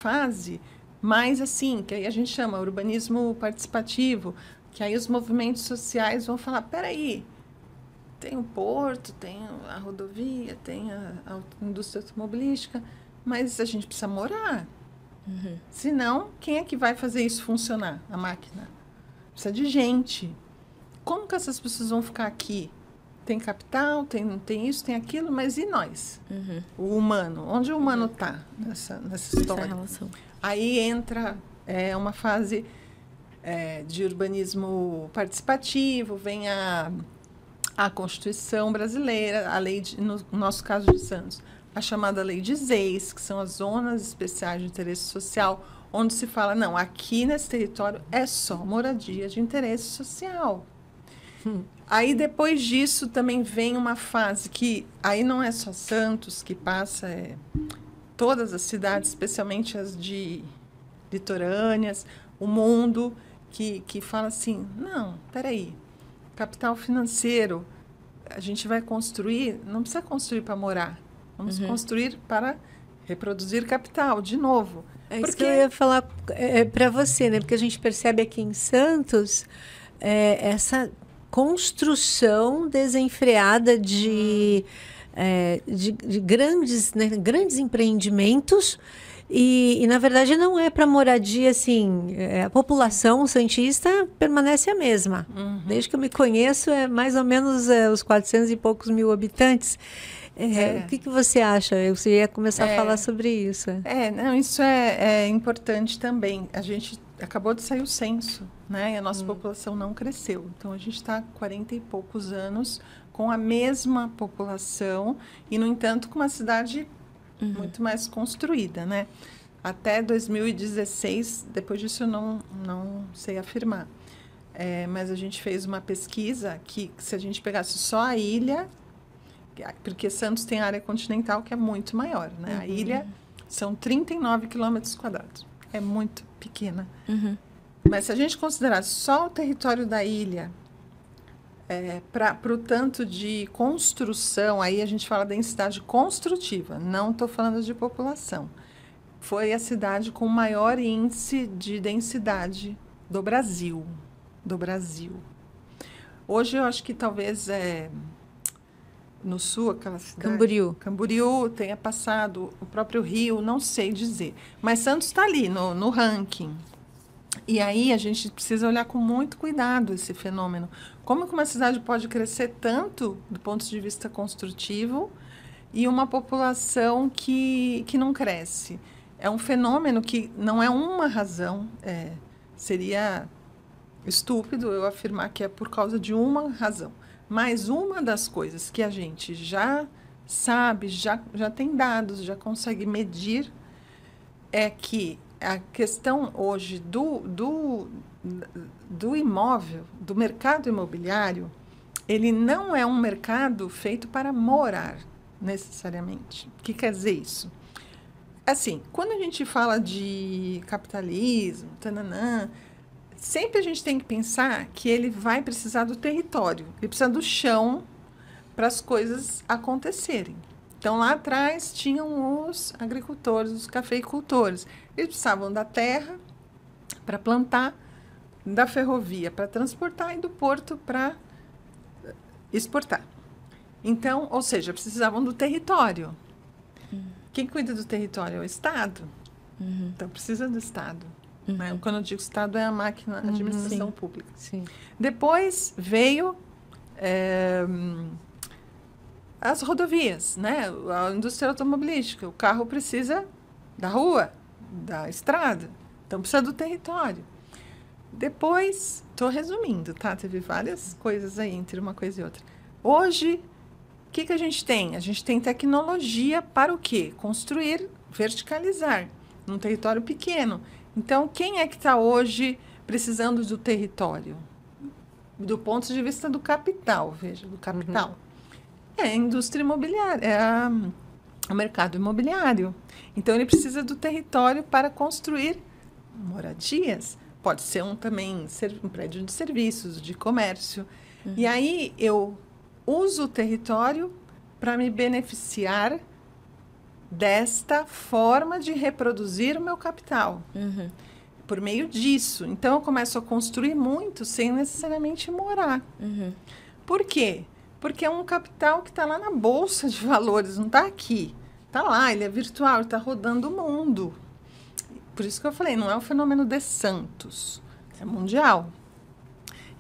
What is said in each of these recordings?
fase mais assim, que aí a gente chama urbanismo participativo, que aí os movimentos sociais vão falar, peraí, tem o porto, tem a rodovia, tem a indústria automobilística, mas a gente precisa morar. Senão, quem é que vai fazer isso funcionar, a máquina? Precisa de gente. Como que essas pessoas vão ficar aqui? Tem capital, tem isso, tem aquilo, mas e nós? O humano. Onde o humano está nessa história? Essa relação. Aí entra uma fase de urbanismo participativo, vem a Constituição brasileira, a lei, no nosso caso de Santos, a chamada lei de ZEIS, que são as zonas especiais de interesse social, onde se fala, não, aqui nesse território é só moradia de interesse social. Aí, depois disso, também vem uma fase que, aí não é só Santos que passa, todas as cidades, especialmente as de litorâneas, o mundo, que fala assim, não, peraí, capital financeiro, a gente vai construir, não precisa construir para morar, vamos construir para reproduzir capital, de novo. É isso que eu ia falar para você, né? Porque a gente percebe aqui em Santos essa construção desenfreada de grandes, né, grandes empreendimentos e, na verdade, não é para moradia, assim, a população santista permanece a mesma. Desde que eu me conheço, é mais ou menos os 400 e poucos mil habitantes. O que você acha? Você ia começar a falar sobre isso. Não, isso é importante também. A gente acabou de sair o censo, né? E a nossa população não cresceu. Então, a gente está há 40 e poucos anos com a mesma população e, no entanto, com uma cidade muito mais construída, né? Até 2016, depois disso eu não sei afirmar. Mas a gente fez uma pesquisa que, se a gente pegasse só a ilha, porque Santos tem área continental que é muito maior, né? A ilha são 39 quilômetros quadrados. É muito pequena. Mas se a gente considerar só o território da ilha, para o tanto de construção, aí a gente fala densidade construtiva, não estou falando de população. Foi a cidade com o maior índice de densidade do Brasil. Hoje eu acho que talvez no sul, aquela cidade... Camboriú tenha passado, o próprio Rio, não sei dizer. Mas Santos está ali no ranking. E aí a gente precisa olhar com muito cuidado esse fenômeno. Como que uma cidade pode crescer tanto do ponto de vista construtivo e uma população que não cresce? É um fenômeno que não é uma razão. Seria estúpido eu afirmar que é por causa de uma razão. Mas uma das coisas que a gente já sabe, já tem dados, já consegue medir, é que a questão hoje do imóvel, do mercado imobiliário, ele não é um mercado feito para morar, necessariamente. O que quer dizer isso? Assim, quando a gente fala de capitalismo, sempre a gente tem que pensar que ele vai precisar do território, ele precisa do chão para as coisas acontecerem. Então, lá atrás, tinham os agricultores, os cafeicultores. Eles precisavam da terra para plantar, da ferrovia para transportar e do porto para exportar. Então, ou seja, precisavam do território. Quem cuida do território é o Estado. Então, precisa do Estado. Né? Quando eu digo Estado, é a máquina, a administração pública. Sim. Depois veio as rodovias, né? A indústria automobilística. O carro precisa da rua, da estrada. Então, precisa do território. Depois, estou resumindo, tá? Teve várias coisas aí entre uma coisa e outra. Hoje, o que a gente tem? A gente tem tecnologia para o quê? Construir, verticalizar, num território pequeno. Então, quem é que está hoje precisando do território? Do ponto de vista do capital, veja, do capital. É a indústria imobiliária, o mercado imobiliário. Então, ele precisa do território para construir moradias. Pode ser também um prédio de serviços, de comércio. E aí, eu uso o território para me beneficiar desta forma de reproduzir o meu capital. Por meio disso. Então, eu começo a construir muito sem necessariamente morar. Por quê? Porque é um capital que está lá na Bolsa de Valores, não está aqui. Está lá, ele é virtual, ele está rodando o mundo. Por isso que eu falei, não é um fenômeno de Santos, é mundial.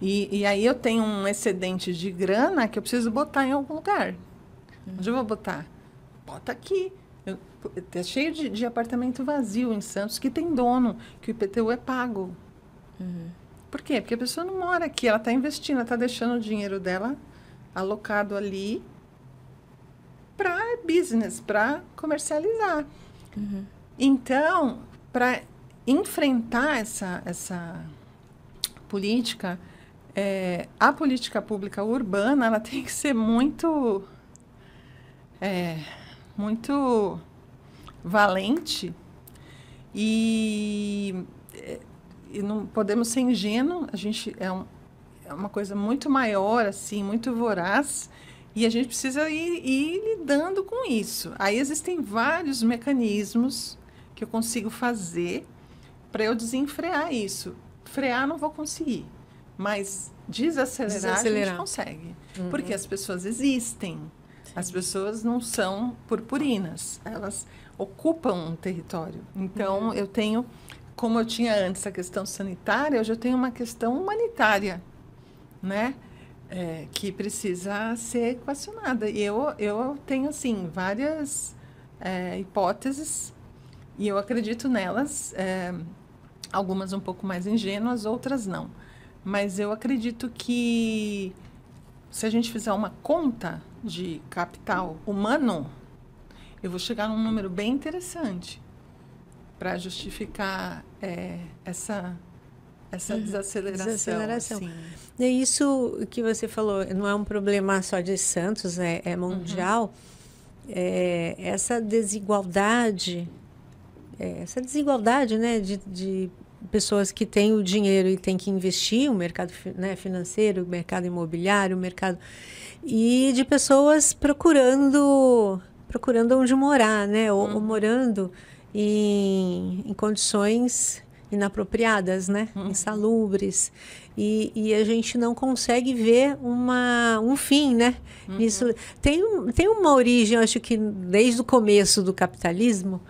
E aí eu tenho um excedente de grana que eu preciso botar em algum lugar. Onde eu vou botar? Bota aqui. É cheio de apartamento vazio em Santos que tem dono, que o IPTU é pago. Por quê? Porque a pessoa não mora aqui, ela está investindo, ela está deixando o dinheiro dela alocado ali para business, para comercializar. Então, para enfrentar essa política, a política pública urbana, ela tem que ser muito valente e não podemos ser ingênuos. A gente é uma coisa muito maior, assim, muito voraz, e a gente precisa ir lidando com isso. Aí existem vários mecanismos que eu consigo fazer para eu desenfrear isso. Frear não vou conseguir, mas desacelerar. A gente consegue. Porque as pessoas existem. As pessoas não são purpurinas. Elas ocupam um território. Então, eu tenho, como eu tinha antes a questão sanitária, hoje eu tenho uma questão humanitária, né? Que precisa ser equacionada. E eu tenho, assim, várias hipóteses e eu acredito nelas, algumas um pouco mais ingênuas, outras não. Mas eu acredito que se a gente fizer uma conta de capital humano, eu vou chegar num número bem interessante para justificar essa desaceleração. Assim. É isso que você falou, não é um problema só de Santos, é mundial. Essa desigualdade, né, de pessoas que têm o dinheiro e têm que investir, o mercado, né, financeiro, o mercado imobiliário, o mercado, e de pessoas procurando onde morar, né, ou morando em condições inapropriadas, né, insalubres, e a gente não consegue ver um fim, né, nisso. Tem uma origem, eu acho que desde o começo do capitalismo,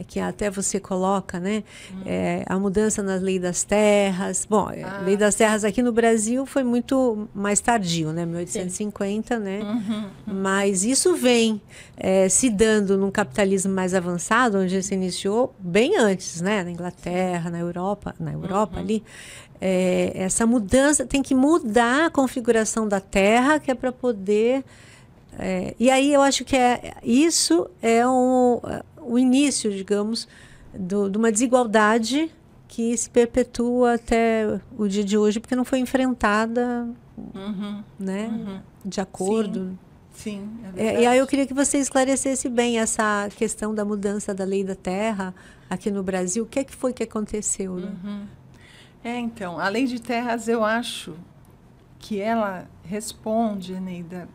que até você coloca, né? A mudança na lei das terras. Bom, a lei das terras aqui no Brasil foi muito mais tardio, né? 1850, né? Mas isso vem se dando num capitalismo mais avançado, onde se iniciou bem antes, né? Na Inglaterra, na Europa ali. Essa mudança tem que mudar a configuração da terra, que é para poder... e aí eu acho que isso é o início, digamos, de uma desigualdade que se perpetua até o dia de hoje, porque não foi enfrentada, né, de acordo. Sim, e aí eu queria que você esclarecesse bem essa questão da mudança da lei da terra aqui no Brasil. O que foi que aconteceu? Né? Então, a lei de terras, eu acho que ela responde, Eneida,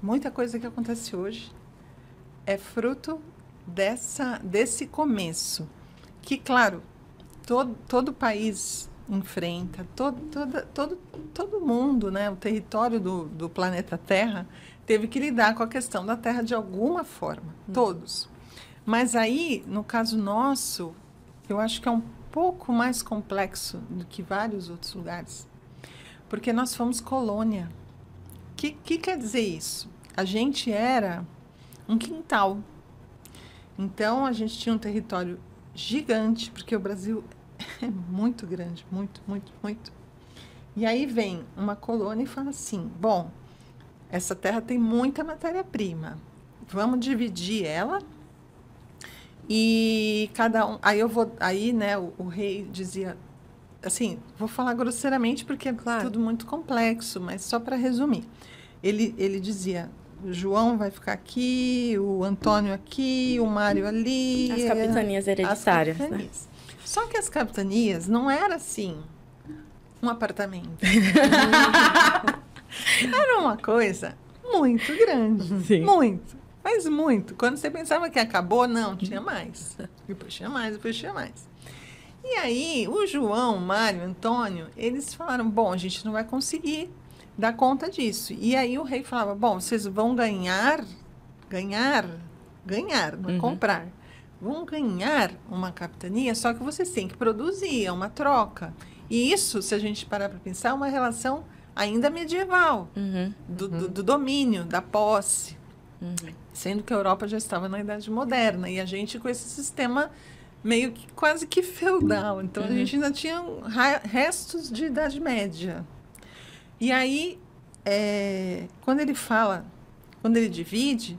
muita coisa que acontece hoje é fruto desse começo, que, claro, todo país enfrenta, todo mundo, né, o território do planeta Terra teve que lidar com a questão da terra de alguma forma, todos. Mas aí, no caso nosso, eu acho que é um pouco mais complexo do que vários outros lugares, porque nós fomos colônia. O que quer dizer isso? A gente era um quintal. Então, a gente tinha um território gigante, porque o Brasil é muito grande, muito, muito, muito. E aí vem uma colônia e fala assim, bom, essa terra tem muita matéria-prima, vamos dividir ela e cada um... Aí, né, o rei dizia, assim, vou falar grosseiramente porque é tudo muito complexo, mas só para resumir. Ele dizia... O João vai ficar aqui, o Antônio aqui, o Mário ali. As capitanias hereditárias, né? Só que as capitanias não era assim, um apartamento. Era uma coisa muito grande. Sim. Muito. Faz muito. Quando você pensava que acabou, não, tinha mais. Depois tinha mais, depois tinha mais. E aí, o João, o Mário, o Antônio, eles falaram, bom, a gente não vai conseguir dar conta disso. E aí o rei falava, bom, vocês vão ganhar, não é comprar. Vão ganhar uma capitania, só que vocês têm que produzir, é uma troca. E isso, se a gente parar para pensar, é uma relação ainda medieval, do domínio, da posse. Sendo que a Europa já estava na Idade Moderna, e a gente com esse sistema meio que quase que feudal. Então, a gente ainda tinha restos de Idade Média. E aí, quando ele divide,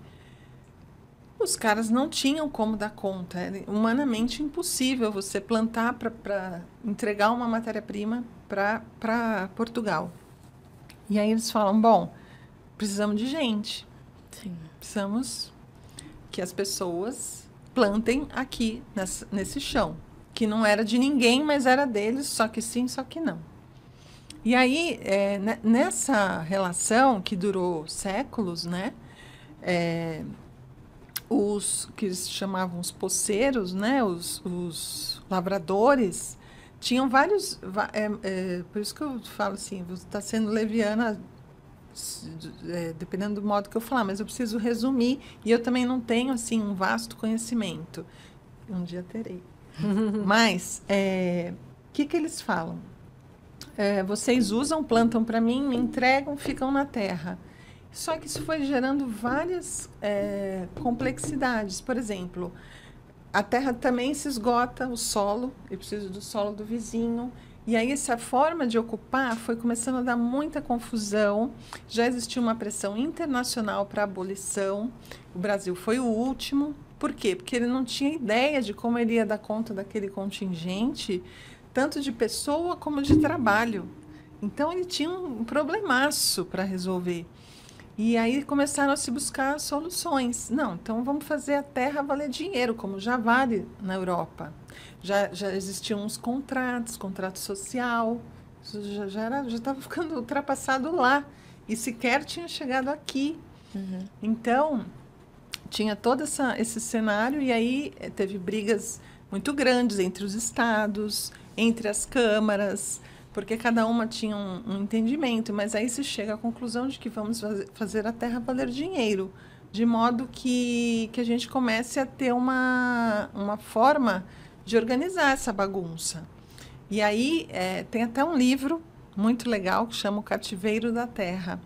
os caras não tinham como dar conta. Era humanamente impossível você plantar para entregar uma matéria-prima para Portugal. E aí eles falam, bom, precisamos de gente. Sim. Precisamos que as pessoas plantem aqui, nesse chão. Que não era de ninguém, mas era deles, só que sim, só que não. E aí, nessa relação que durou séculos, né? Os que eles chamavam os poceiros, né? Os lavradores, tinham vários... por isso que eu falo assim, você está sendo leviana, dependendo do modo que eu falar, mas eu preciso resumir, e eu também não tenho, assim, um vasto conhecimento. Um dia terei. Mas, que eles falam? Vocês usam, plantam para mim, me entregam, ficam na terra. Só que isso foi gerando várias complexidades. Por exemplo, a terra também se esgota, o solo, eu preciso do solo do vizinho. E aí essa forma de ocupar foi começando a dar muita confusão. Já existia uma pressão internacional para a abolição. O Brasil foi o último. Por quê? Porque ele não tinha ideia de como ele ia dar conta daquele contingente, tanto de pessoa como de trabalho. Então, ele tinha um problemaço para resolver. E aí começaram a se buscar soluções. Não, então vamos fazer a terra valer dinheiro, como já vale na Europa. Já existiam uns contrato social, isso já estava ficando ultrapassado lá. E sequer tinha chegado aqui. Então, tinha todo esse cenário, e aí teve brigas muito grandes entre os estados, entre as câmaras, porque cada uma tinha um entendimento, mas aí se chega à conclusão de que vamos fazer a terra valer dinheiro, de modo que a gente comece a ter uma forma de organizar essa bagunça. E aí tem até um livro muito legal que chama O Cativeiro da Terra,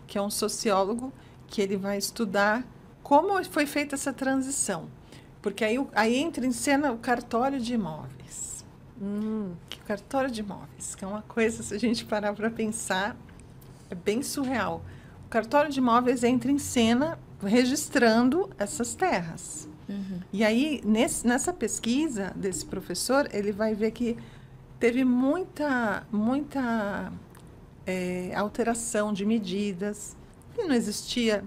que é um sociólogo que ele vai estudar como foi feita essa transição. Porque aí entra em cena o cartório de imóveis. O cartório de imóveis, que é uma coisa, se a gente parar para pensar, é bem surreal. O cartório de imóveis entra em cena registrando essas terras. E aí, nessa pesquisa desse professor, ele vai ver que teve muita alteração de medidas, e não existia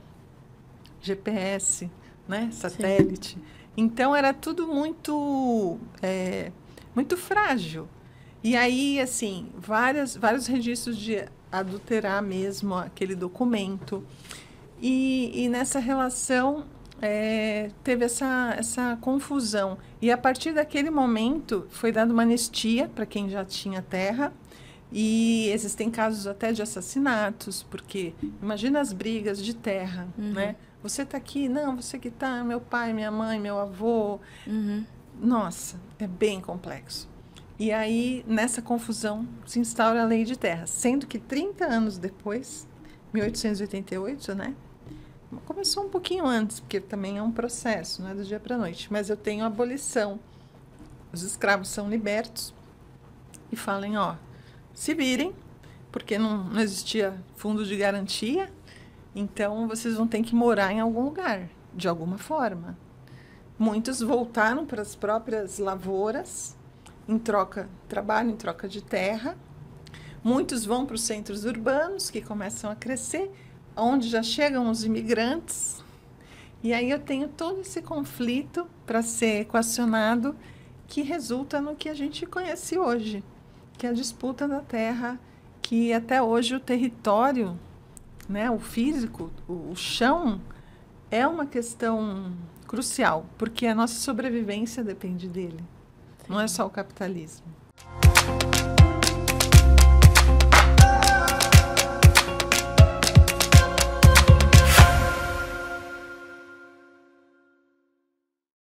GPS, né? Satélite. Sim. Então, era tudo muito frágil. E aí, assim, vários registros de adulterar mesmo aquele documento. E nessa relação teve essa confusão. E a partir daquele momento foi dada uma anistia para quem já tinha terra. E existem casos até de assassinatos, porque imagina as brigas de terra, né? Você está aqui, não, você que está, meu pai, minha mãe, meu avô. Nossa, é bem complexo. E aí, nessa confusão, se instaura a lei de terras, sendo que 30 anos depois, 1888, né? Começou um pouquinho antes, porque também é um processo, não é do dia para a noite. Mas eu tenho a abolição. Os escravos são libertos e falem, ó, se virem, porque não existia fundo de garantia, então vocês vão ter que morar em algum lugar, de alguma forma. Muitos voltaram para as próprias lavouras, trabalho em troca de terra. Muitos vão para os centros urbanos, que começam a crescer, onde já chegam os imigrantes. E aí eu tenho todo esse conflito para ser equacionado, que resulta no que a gente conhece hoje, que é a disputa da terra, que até hoje o território, né, o físico, o chão, é uma questão crucial, porque a nossa sobrevivência depende dele. Sim. Não é só o capitalismo.